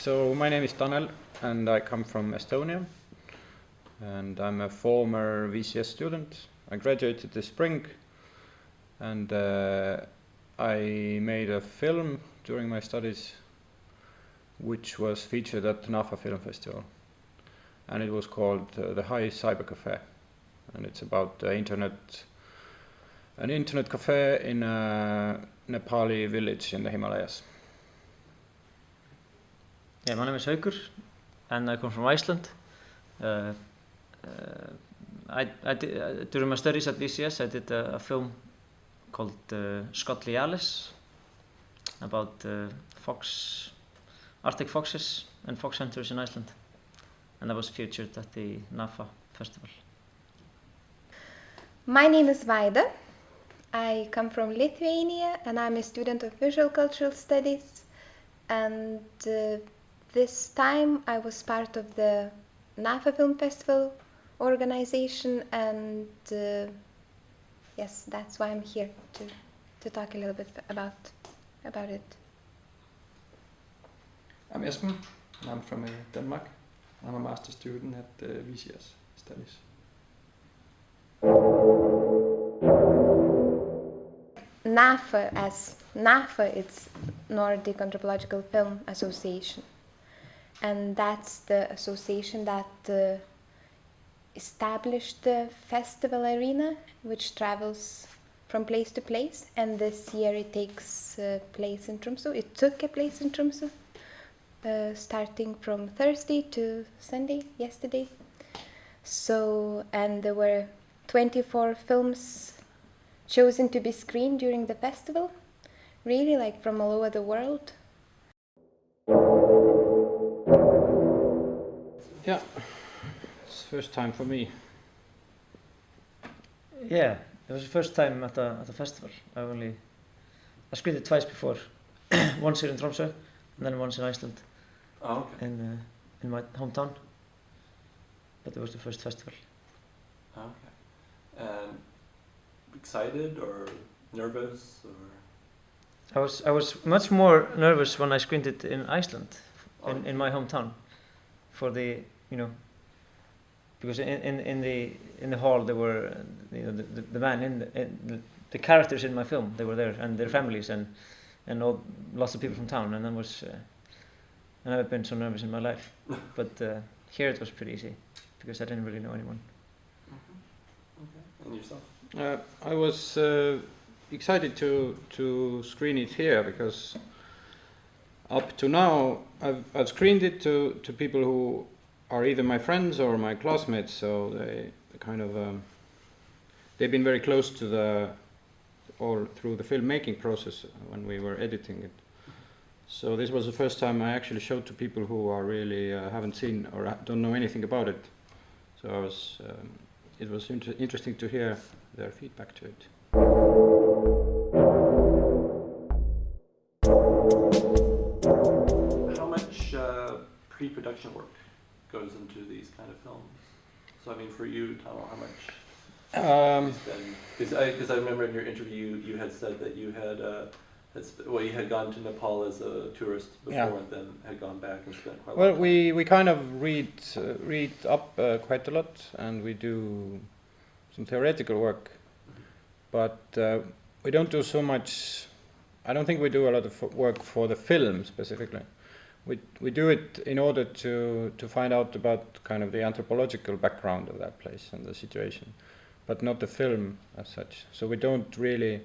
So my name is Tanel and I come from Estonia and I'm a former VCS student. I graduated this spring and I made a film during my studies which was featured at the NAFA Film Festival, and it was called The High Cyber Cafe, and it's about an internet cafe in a Nepali village in the Himalayas. Yeah, my name is Haukur and I come from Iceland. During my studies at VCS I did a film called Skollialis about Arctic foxes and fox hunters in Iceland, and that was featured at the NAFA Festival. My name is Vaida. I come from Lithuania and I'm a student of Visual Cultural Studies, and this time I was part of the NAFA Film Festival organization, and yes, that's why I'm here to talk a little bit about it. I'm Esben, and I'm from Denmark. I'm a master student at VCS Studies. NAFA, as NAFA, it's Nordic Anthropological Film Association, and that's the association that established the festival arena, which travels from place to place, and this year it takes place in Tromsø. It took a place in Tromsø, starting from Thursday to Sunday, yesterday. So, and there were 24 films chosen to be screened during the festival, really like from all over the world. Yeah, it's the first time for me. Yeah, it was the first time at the festival. I screened it twice before, once here in Tromsø and then once in Iceland. Oh, okay. In my hometown, but it was the first festival. Okay. And excited or nervous or? I was much more nervous when I screened it in Iceland, in my hometown, for the because in the hall there were the man the characters in my film, they were there, and their families and lots of people from town, and I've never been so nervous in my life. But here it was pretty easy because I didn't really know anyone. Okay. And yourself? I was excited to screen it here because up to now I've screened it to people who are either my friends or my classmates, so they kind of they've been very close to all through the filmmaking process when we were editing it. So this was the first time I actually showed to people who are really haven't seen or don't know anything about it. So it was interesting to hear their feedback to it. How much pre-production work goes into these kind of films? So I mean, for you, Tanel, how much you spend? Because I remember in your interview you had said that you had you had gone to Nepal as a tourist before, and then had gone back and spent quite a lot of time. We kind of read up quite a lot, and we do some theoretical work, but we don't do so much. I don't think we do a lot of work for the film specifically. We do it in order to find out about kind of the anthropological background of that place and the situation, but not the film as such. So we don't really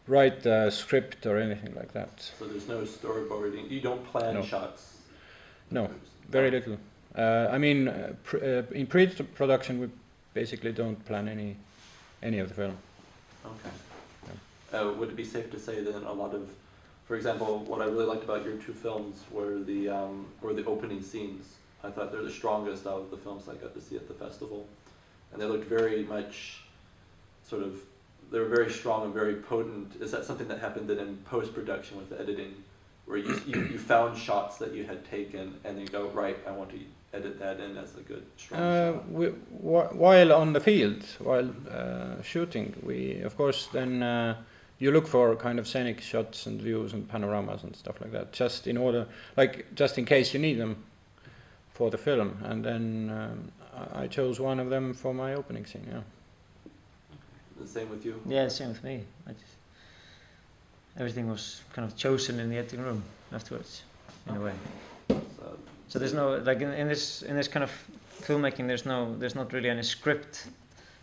write a script or anything like that. So there's no storyboarding. You don't plan shots. No, very little. I mean, in pre-production we basically don't plan any of the film. Okay. Yeah. Would it be safe to say then a lot of, for example, what I really liked about your two films were the opening scenes. I thought they're the strongest out of the films I got to see at the festival, and they looked very much sort of. They were very strong and very potent. Is that something that happened then in post-production with the editing, where you found shots that you had taken and you go, right, I want to edit that in as a good, strong shot? While on the field, while shooting, we of course then you look for kind of scenic shots and views and panoramas and stuff like that, just in order, like just in case you need them for the film. And then I chose one of them for my opening scene. Yeah. The same with you? Yeah, same with me. Everything was kind of chosen in the editing room afterwards, in a way. So there's no, like in this kind of filmmaking, there's not really any script,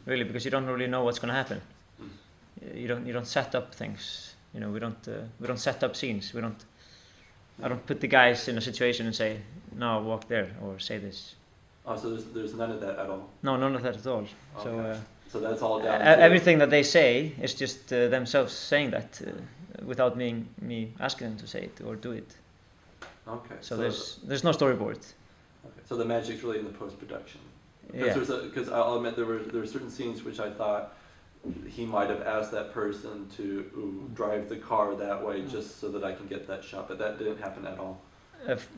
really, because you don't really know what's going to happen. You don't set up things. You know, we don't set up scenes. I don't put the guys in a situation and say, no, walk there or say this. Oh, so there's none of that at all? No, none of that at all. Okay. So that's all down to everything that they say is just themselves saying that without me asking them to say it or do it. Okay. So there's no storyboard. Okay. So the magic's really in the post-production. Yeah. Because I'll admit there were certain scenes which I thought he might have asked that person to drive the car that way just so that I can get that shot, but that didn't happen at all.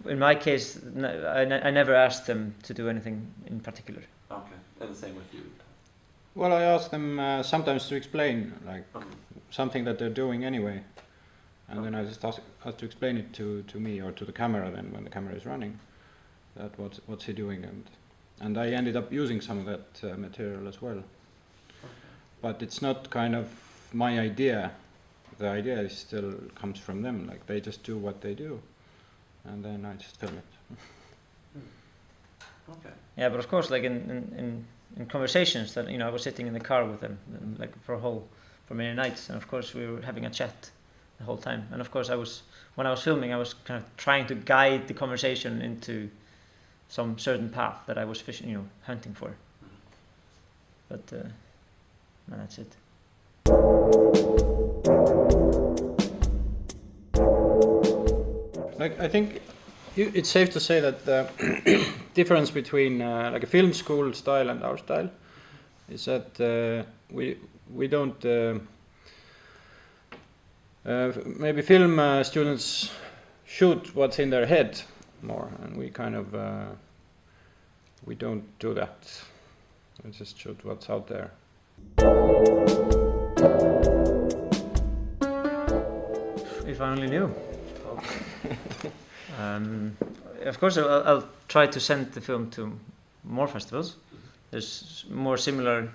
In my case, I never asked them to do anything in particular. Okay, and the same with you. Well, I ask them sometimes to explain, like something that they're doing anyway, and then I just ask to explain it to me or to the camera. Then when the camera is running, that what's he doing, and I ended up using some of that material as well. But it's not kind of my idea. The idea still comes from them. Like they just do what they do, and then I just film it. Okay. Yeah, but of course, like in conversations that I was sitting in the car with them, like for many nights, and of course we were having a chat the whole time. And of course when I was filming, I was kind of trying to guide the conversation into some certain path that I was hunting for. But. And that's it. Like I think it's safe to say that the difference between like a film school style and our style is that we don't maybe film students shoot what's in their head more, and we kind of we don't do that. We just shoot what's out there. If I only knew. Of course, I'll try to send the film to more festivals. There's more similar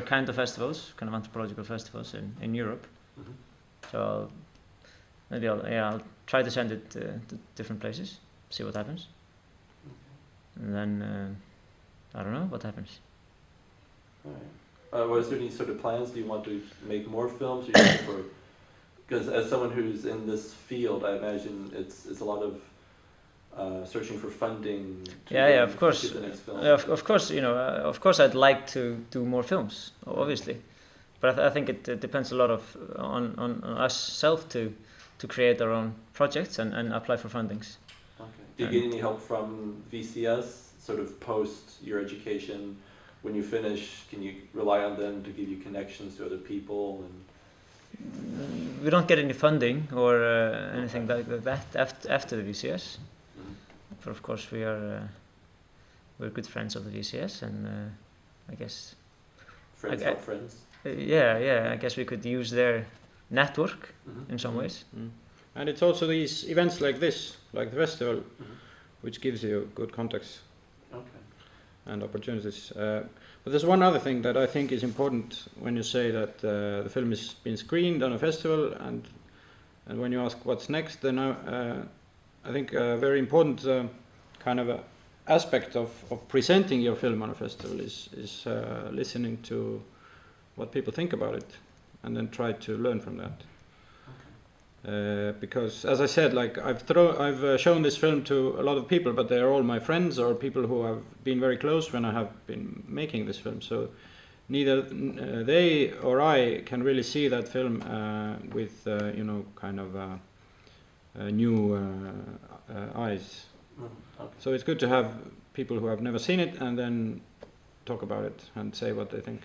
kind of festivals, kind of anthropological festivals in Europe. Mm-hmm. So I'll try to send it to different places, see what happens, and then I don't know what happens. All right. Was there any sort of plans? Do you want to make more films? Because as someone who's in this field, I imagine it's a lot of searching for funding. Of course. The next film. Of course, of course, I'd like to do more films, obviously, but I think it depends a lot on us self to create our own projects and apply for fundings. Okay. Do you get any help from VCS, sort of post your education? When you finish, can you rely on them to give you connections to other people? We don't get any funding or anything like that after the VCS. Mm-hmm. But of course, we're good friends of the VCS, and I guess friends help friends. I guess we could use their network in some ways. Mm-hmm. And it's also these events like this, like the festival, which gives you good contacts. Okay. And opportunities. But there's one other thing that I think is important when you say that the film is being screened on a festival, and when you ask what's next, then I think a very important kind of a aspect of presenting your film on a festival is listening to what people think about it, and then try to learn from that. Because, as I said, like I've shown this film to a lot of people, but they are all my friends or people who have been very close when I have been making this film. So neither they or I can really see that film with kind of new eyes. Okay. So it's good to have people who have never seen it and then talk about it and say what they think.